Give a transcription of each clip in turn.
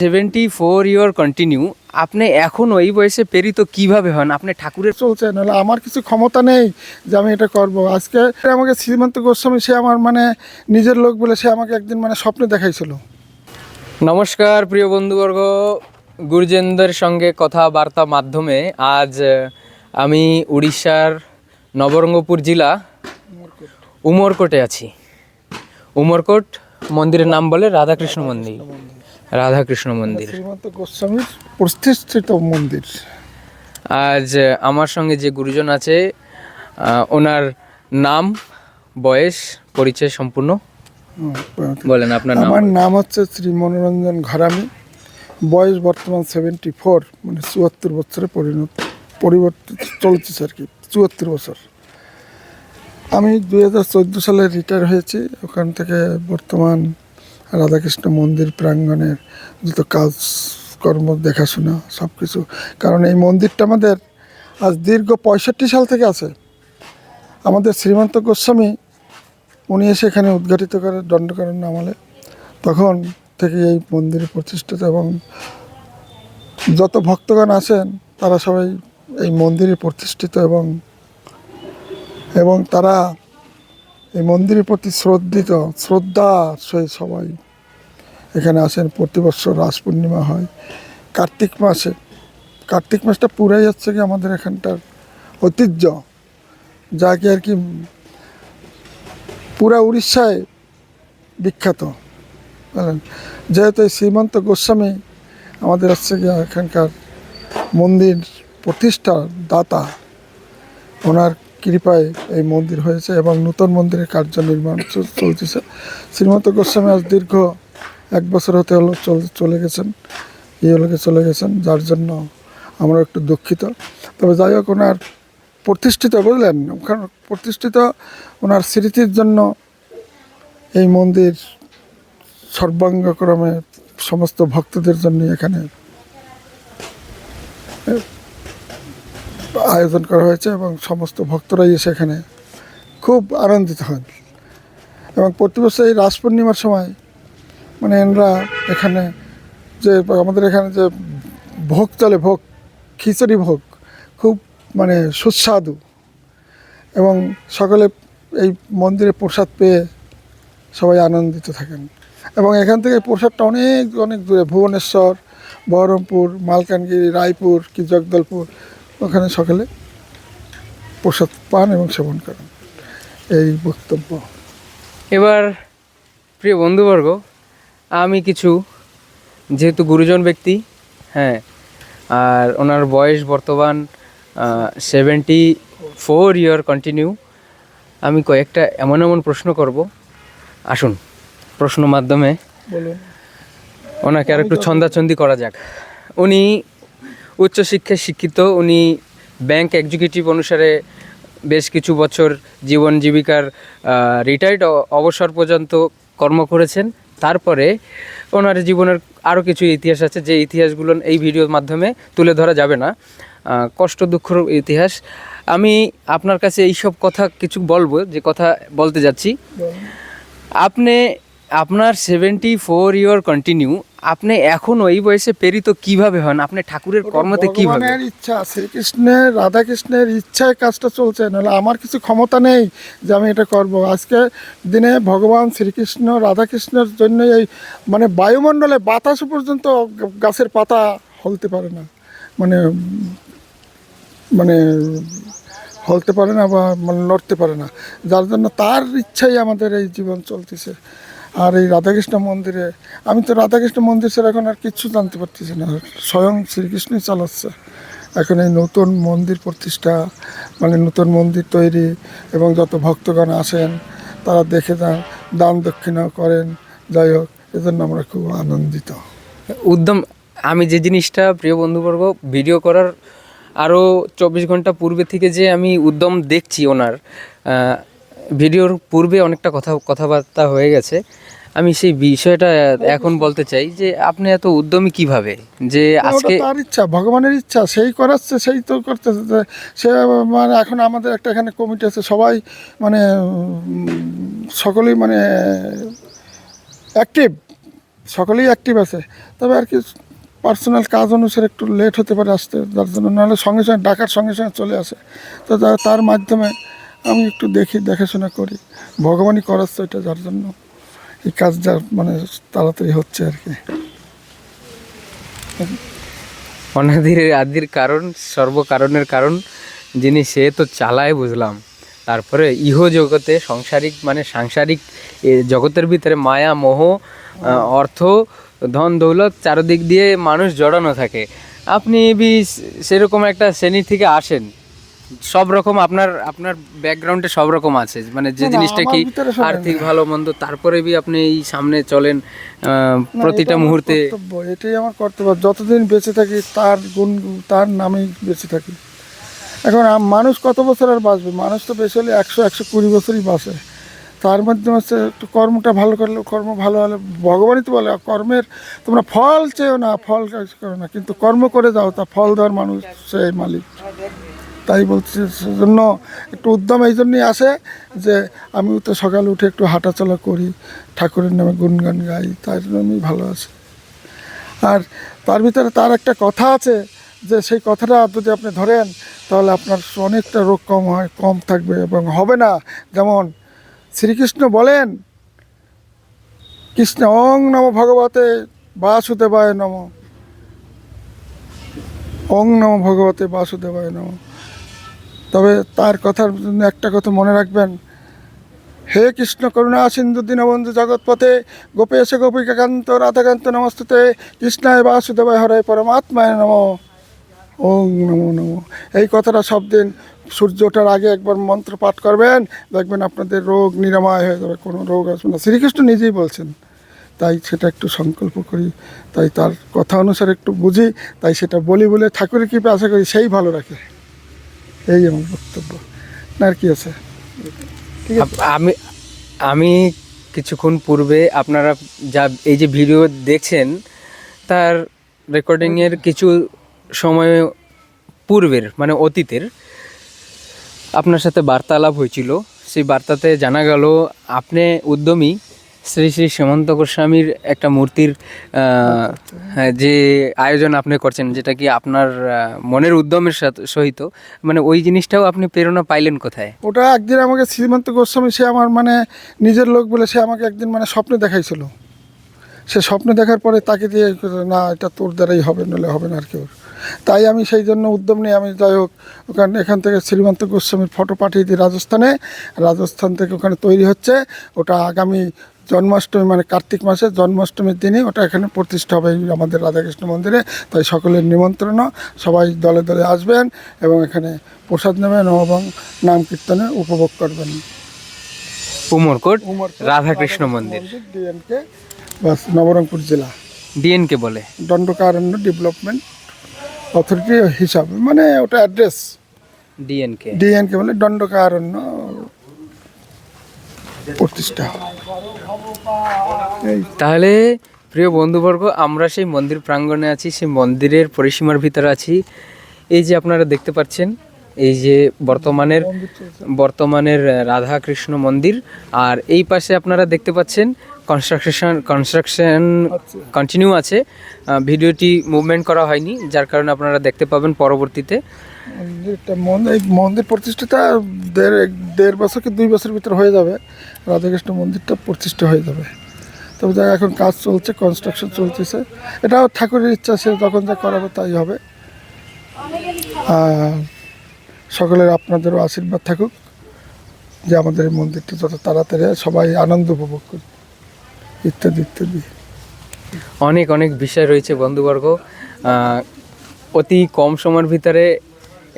74 ইয়ার continue আপনি এখন ওই বয়সে প্রেরিত কিভাবে হন? আপনি ঠাকুরের চলছে, নাহলে আমার কিছু ক্ষমতা নেই যে আমি এটা করব। আজকে আমাকে শ্রীমন্ত গোস্বামী, সে আমার মানে নিজের লোক বলে, সে আমাকে একদিন মানে স্বপ্নে দেখাইছিল। নমস্কার প্রিয় বন্ধুবর্গ, গুরুজনদের সঙ্গে কথাবার্তা মাধ্যমে আজ আমি উড়িষ্যার নবরঙ্গপুর জেলা উমরকোটে আছি। উমরকোট মন্দিরের নাম বলে রাধাকৃষ্ণ মন্দির। রাধাকৃষ্ণ মন্দির শ্রীমন্ত গোস্বামীর প্রতিষ্ঠিত মন্দির। আজ আমার সঙ্গে যে গুরুজন আছে, ওনার নাম, বয়স, পরিচয় সম্পূর্ণ বলেন। আপনার নাম? আমার নাম হচ্ছে শ্রী মনোরঞ্জন ঘরামি। বয়স বর্তমান 74, মানে 74 বছরে পরিবর্তিত চলছে আর কি, 74 বছর। আমি 2014 সালে রিটায়ার হয়েছি। ওখান থেকে বর্তমান রাধাকৃষ্ণ মন্দির প্রাঙ্গণের যত কাজকর্ম, দেখাশোনা সব কিছু। কারণ এই মন্দিরটা আমাদের আজ দীর্ঘ 65 সাল থেকে আছে। আমাদের শ্রীমন্ত গোস্বামী উনি এসে এখানে উদ্ঘাটিত করে দণ্ডকারণ্য আমলে, তখন থেকে এই মন্দিরে প্রতিষ্ঠিত। এবং যত ভক্তগণ আসেন তারা সবাই এই মন্দিরে প্রতিষ্ঠিত, এবং তারা এই মন্দিরের প্রতি শ্রদ্ধা সহিত সবাই এখানে আসেন। প্রতি বছর রাস পূর্ণিমা হয় কার্তিক মাসে। কার্তিক মাসটা পুরাই হচ্ছে কি আমাদের এখানটার ঐতিহ্য, যাকে আর কি পুরা উড়িষ্যায় বিখ্যাত। বলেন, যেহেতু এই শ্রীমন্ত গোস্বামী আমাদের হচ্ছে গিয়ে এখানকার মন্দির প্রতিষ্ঠার দাতা, ওনার কৃপায় এই মন্দির হয়েছে এবং নতুন মন্দিরের কার্য নির্মাণ চলতেছে। শ্রীমন্ত গোস্বামী আজ দীর্ঘ 1 বছর হতে হলো চলে গেছেন, চলে গেছেন, যার জন্য আমরা একটু দুঃখিত। তবে যাই হোক, ওনার প্রতিষ্ঠিত, বুঝলেন, ওখানে প্রতিষ্ঠিত ওনার স্মৃতির জন্য এই মন্দির সর্বাঙ্গক্রমে সমস্ত ভক্তদের জন্য এখানে আয়োজন করা হয়েছে এবং সমস্ত ভক্তরাই এসে এখানে খুব আনন্দিত হন। এবং প্রতি বছর এই রাস পূর্ণিমার সময় মানে এনরা এখানে যে আমাদের এখানে যে ভোগ চলে, খিচুড়ি ভোগ, খুব মানে সুস্বাদু, এবং সকলে এই মন্দিরে প্রসাদ পেয়ে সবাই আনন্দিত থাকেন। এবং এখান থেকে প্রসাদটা অনেক অনেক দূরে, ভুবনেশ্বর, বহরমপুর, মালকানগিরি, রায়পুর কি জগদলপুর, ওখানে সকলে প্রসাদ পান এবং সেবন করেন। এই বক্তব্য। এবার প্রিয় বন্ধুবর্গ, আমি কিছু, যেহেতু গুরুজন ব্যক্তি, হ্যাঁ, আর ওনার বয়স বর্তমান 74 ইয়ার কন্টিনিউ, আমি কয়েকটা এমন প্রশ্ন করব। আসুন প্রশ্ন মাধ্যমে বলুন। ওনাকে আর একটু ছন্দাছন্দি করা যাক। উনি উচ্চশিক্ষায় শিক্ষিত, উনি ব্যাংক এক্সিকিউটিভ অনুসারে বেশ কিছু বছর জীবন জীবিকার রিটায়ার্ড অবসর পর্যন্ত কর্ম করেছেন। তারপরে ওনার জীবনের আরও কিছু ইতিহাস আছে, যে ইতিহাসগুলো এই ভিডিওর মাধ্যমে তুলে ধরা যাবে না, কষ্ট দুঃখর ইতিহাস। আমি আপনার কাছে এইসব কথা কিছু বলবো, যে কথা বলতে যাচ্ছি। আপনার 74 ইয়ার কন্টিনিউ, আপনি এখন ওই বয়সে প্রেরিত কিভাবে হন? আপনি ঠাকুরের কর্মতে কিভাবে? ভগবানের ইচ্ছা, শ্রীকৃষ্ণের, রাধাকৃষ্ণের ইচ্ছায় কাজটা চলছে, নাহলে আমার কিছু ক্ষমতা নেই যে আমি এটা করব। আজকে দিনে ভগবান শ্রীকৃষ্ণ, রাধাকৃষ্ণের জন্য এই মানে বায়ুমণ্ডলে বাতাস পর্যন্ত গাছের পাতা হলতে পারে না, মানে মানে হলতে পারে না বা লড়তে পারে না, যার জন্য তার ইচ্ছাই আমাদের এই জীবন চলতেছে। আর এই রাধাকৃষ্ণ মন্দিরে, আমি তো রাধাকৃষ্ণ মন্দির ছাড়া এখন আর কিচ্ছু জানতে পারতেছি না, স্বয়ং শ্রীকৃষ্ণই চালাচ্ছে এখন এই নতুন মন্দির প্রতিষ্ঠা, মানে নতুন মন্দির তৈরি, এবং যত ভক্তগণ আসেন তারা দেখে দান দক্ষিণা করেন। যাই হোক, এজন্য আমরা খুব আনন্দিত। উদ্যম, আমি যে জিনিসটা প্রিয় বন্ধুবর্গ, ভিডিও করার আরও 24 ঘন্টা পূর্বে থেকে যে আমি উদ্যম দেখছি, ওনার ভিডিওর পূর্বে অনেকটা কথাবার্তা হয়ে গেছে। আমি সেই বিষয়টা এখন বলতে চাই, যে আপনি এত উদ্যমী কিভাবে, যে আজকে তার ইচ্ছা, ভগবানের ইচ্ছা, সেই করাচ্ছে, সেই তো করতেছে। সে মানে এখন আমাদের একটা এখানে কমিটি আছে, সবাই মানে সকলেই মানে অ্যাক্টিভ সকলেই অ্যাক্টিভ আছে, তবে আর কি পার্সোনাল কাজ অনুসারে একটু লেট হতে পারে আসতে, যার জন্য নাহলে সঙ্গে সঙ্গে ডাকার সঙ্গে সঙ্গে চলে আসে। তো তার মাধ্যমে আমি একটু দেখি, দেখাশোনা করি, ভগবানই করাচ্ছে এটা, যার জন্য এই কাজটা মানে তাড়াতাড়ি হচ্ছে আর কি। অনাদির আদির কারণ, সর্বকারণের কারণ যিনি, সে তো চালায় বুঝলাম। তারপরে ইহ জগতে সাংসারিক মানে সাংসারিক জগতের ভিতরে মায়া মোহ অর্থ ধন দৌলত চারদিক দিয়ে মানুষ জড়ানো থাকে। আপনি সেরকম একটা শ্রেণী থেকে আসেন, সব রকম আপনার আপনার ব্যাকগ্রাউন্ডে সব রকম আছে, মানে যে না, জিনিসটা আমার কি ভিতরে শোনেন। আর্থিক ভালো মন্দ, তারপরে আপনি এই সামনে চলেন না, প্রতিটা এটা আমার মুহূর্তে। কর্তব্য, এটাই আমার কর্তব্য। যতদিন বেঁচে থাকি তার গুণ, তার নামেই বেঁচে থাকি। এখন মানুষ কত বছর আর বাঁচবে? মানুষ তো বেশি হলে 100-120 বছরই বাঁচে। তার মাধ্যমে হচ্ছে একটু কর্মটা ভালো করলে, কর্ম ভালো হলে ভগবানই তো বলে কর্মের তোমরা ফল চেয়েও না, ফল কাজ করো না, কিন্তু কর্ম করে যাও, তা ফল দেওয়ার মানুষ সেই মালিক। তাই বলছি, সেজন্য একটু উদ্যম এই জন্যই আসে যে আমিও তো সকালে উঠে একটু হাঁটাচলা করি, ঠাকুরের নামে গুণগান গাই, তার জন্য আমি ভালো আছি। আর তার ভিতরে তার একটা কথা আছে যে সেই কথাটা যদি আপনি ধরেন তাহলে আপনার অনেকটা রোগ কম থাকবে এবং হবে না। যেমন শ্রীকৃষ্ণ বলেন, কৃষ্ণ ওং নমো ভগবতে বাসুদেবায় নম, ওং নমো ভগবতে বাসুদেবায় নম। তবে তার কথার জন্য একটা কথা মনে রাখবেন, হে কৃষ্ণ করুণা সিন্ধু দীনবন্ধু জগৎপথে গোপেশ গোপিকাকান্ত রাধাকান্ত নমস্তুতে কৃষ্ণায় বাসুদেবায় হরে পরমাত্মায় নম, ওং নমো নমো। এই কথাটা সব দিন সূর্য ওঠার আগে একবার মন্ত্র পাঠ করবেন, দেখবেন আপনাদের রোগ নিরাময় হয়ে যাবে, কোনো রোগ আসবে না। শ্রীকৃষ্ণ নিজেই বলছেন। তাই সেটা একটু সংকল্প করি, তাই তার কথা অনুসারে একটু বুঝি, তাই সেটা বলি বলে ঠাকুরের কৃপা আশা করি সেই ভালো রাখে। এই আমার বক্তব্য। না আর কি আছে? আমি আমি কিছুক্ষণ পূর্বে আপনারা যা এই যে ভিডিও দেখছেন, তার রেকর্ডিংয়ের কিছু সময় পূর্বের মানে অতীতের আপনার সাথে বার্তালাপ হয়েছিল। সেই বার্তাতে জানা গেল আপনি উদ্যমী শ্রী শ্রী শ্যামন্ত গোস্বামীর একটা মূর্তির হ্যাঁ, যে আয়োজন আপনি করছেন, যেটা কি আপনার মনের উদ্যমের সহিত, মানে ওই জিনিসটাও আপনি প্রেরণা পাইলেন কোথায়? ওটা একদিন আমাকে শ্রীমন্ত গোস্বামী, সে আমার মানে নিজের লোক বলে, সে আমাকে একদিন মানে স্বপ্নে দেখাইছিল। সে স্বপ্নে দেখার পরে তাকে দিয়ে না, এটা তোর দ্বারাই হবে, নাহলে হবে না আর কেউ। তাই আমি সেই জন্য উদ্যম নিয়ে আমি যাই হোক এখান থেকে শ্রীমন্ত গোস্বামীর ফটো পাঠিয়ে দিই রাজস্থানে। রাজস্থান থেকে ওখানে তৈরি হচ্ছে, ওটা আগামী জন্মাষ্টমী মানে কার্তিক মাসে জন্মাষ্টমীর দিনে ওটা এখানে প্রতিষ্ঠা হবে আমাদের রাধাকৃষ্ণ মন্দিরে। তাই সকলের নিমন্ত্রণ, সবাই দলে দলে আসবেন এবং এখানে প্রসাদ নেবেন এবং নাম কীর্তনে উপভোগ করবেন। উমরকোট রাধাকৃষ্ণ মন্দির, ডিএনকে, বাস, নবরঙ্গপুর জেলা, ডিএনকে বলে, দণ্ডকারণ্য ডেভেলপমেন্ট অথরিটি হিসাবে, মানে ওটা অ্যাড্রেস ডিএনকে বলে দণ্ডকারণ্য প্রতিষ্ঠা। তাহলে প্রিয় বন্ধুবর্গ, আমরা সেই মন্দির প্রাঙ্গণে আছি, সেই মন্দিরের পরিসীমার ভিতরে আছি। এই যে আপনারা দেখতে পাচ্ছেন, এই যে বর্তমানের রাধাকৃষ্ণ মন্দির, আর এই পাশে আপনারা দেখতে পাচ্ছেন কনস্ট্রাকশন কন্টিনিউ আছে। ভিডিওটি মুভমেন্ট করা হয়নি, যার কারণে আপনারা দেখতে পাবেন পরবর্তীতে। এই মন্দির প্রতিষ্ঠাটা দেড় বছর কি 2 বছর ভিতরে হয়ে যাবে, রাধাকৃষ্ণ মন্দিরটা প্রতিষ্ঠা হয়ে যাবে। তবে যা এখন কাজ চলছে, কনস্ট্রাকশন চলতেছে, এটাও ঠাকুরের ইচ্ছা, সে যখন যা করাবে তাই হবে। আর সকলের আপনাদেরও আশীর্বাদ থাকুক যে আমাদের এই মন্দিরটি যত তাড়াতাড়ি সবাই আনন্দ উপভোগ করি, ইত্যাদি ইত্যাদি। অনেক অনেক বিষয় রয়েছে বন্ধুবর্গ। অতি কম সময়ের ভিতরে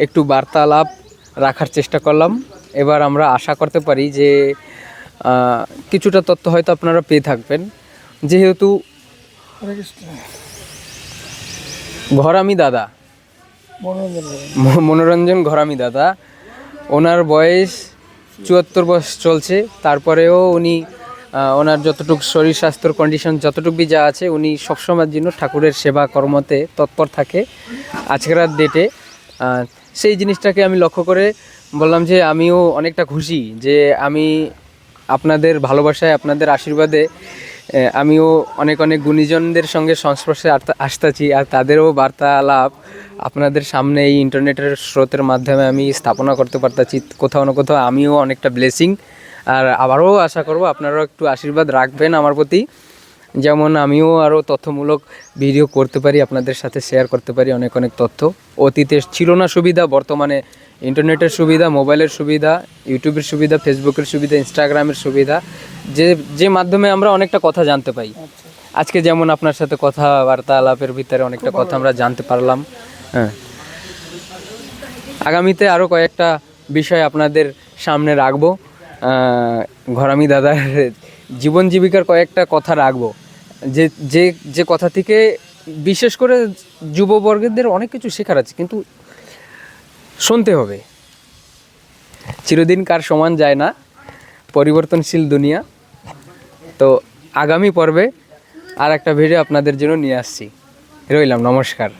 একটু বার্তালাপ রাখার চেষ্টা করলাম। এবার আমরা আশা করতে পারি যে কিছুটা তথ্য হয়তো আপনারা পেয়ে থাকবেন, যেহেতু ঘরামি দাদা, মনোরঞ্জন ঘরামি দাদা, ওনার বয়স 74 বছর চলছে। তারপরেও উনি ওনার যতটুকু শরীর স্বাস্থ্যর কন্ডিশন যতটুকু যা আছে, উনি সবসময়ের জন্য ঠাকুরের সেবা কর্মতে তৎপর থাকে। আজকের ডেটে সেই জিনিসটাকে আমি লক্ষ্য করে বললাম যে আমিও অনেকটা খুশি যে আমি আপনাদের ভালোবাসায়, আপনাদের আশীর্বাদে আমিও অনেক অনেক গুণীজনদের সঙ্গে সংস্পর্শে আসতেছি, আর তাদেরও বার্তালাপ আপনাদের সামনে এই ইন্টারনেটের স্রোতের মাধ্যমে আমি স্থাপনা করতে পারতেছি। কোথাও না কোথাও আমিও অনেকটা ব্লেসিং, আর আবারও আশা করব আপনারাও একটু আশীর্বাদ রাখবেন আমার প্রতি, যেমন আমিও আরও তথ্যমূলক ভিডিও করতে পারি, আপনাদের সাথে শেয়ার করতে পারি অনেক অনেক তথ্য। অতীতে ছিল না সুবিধা, বর্তমানে ইন্টারনেটের সুবিধা, মোবাইলের সুবিধা, ইউটিউবের সুবিধা, ফেসবুকের সুবিধা, ইনস্টাগ্রামের সুবিধা, যে মাধ্যমে আমরা অনেকটা কথা জানতে পাই। আজকে যেমন আপনার সাথে কথাবার্তা আলাপের ভিতরে অনেকটা কথা আমরা জানতে পারলাম। হ্যাঁ, আগামীতে আরও কয়েকটা বিষয় আপনাদের সামনে রাখবো। ঘরামি দাদার জীবন জীবিকার কয়েকটা কথা রাখবো, যে যে যে কথা থেকে বিশেষ করে যুববর্গদের অনেক কিছু শেখার আছে, কিন্তু শুনতে হবে। চিরদিন কার সমান যায় না, পরিবর্তনশীল দুনিয়া। তো আগামী পর্বে আর একটা ভিডিও আপনাদের জন্য নিয়ে আসছি। রইলাম, নমস্কার।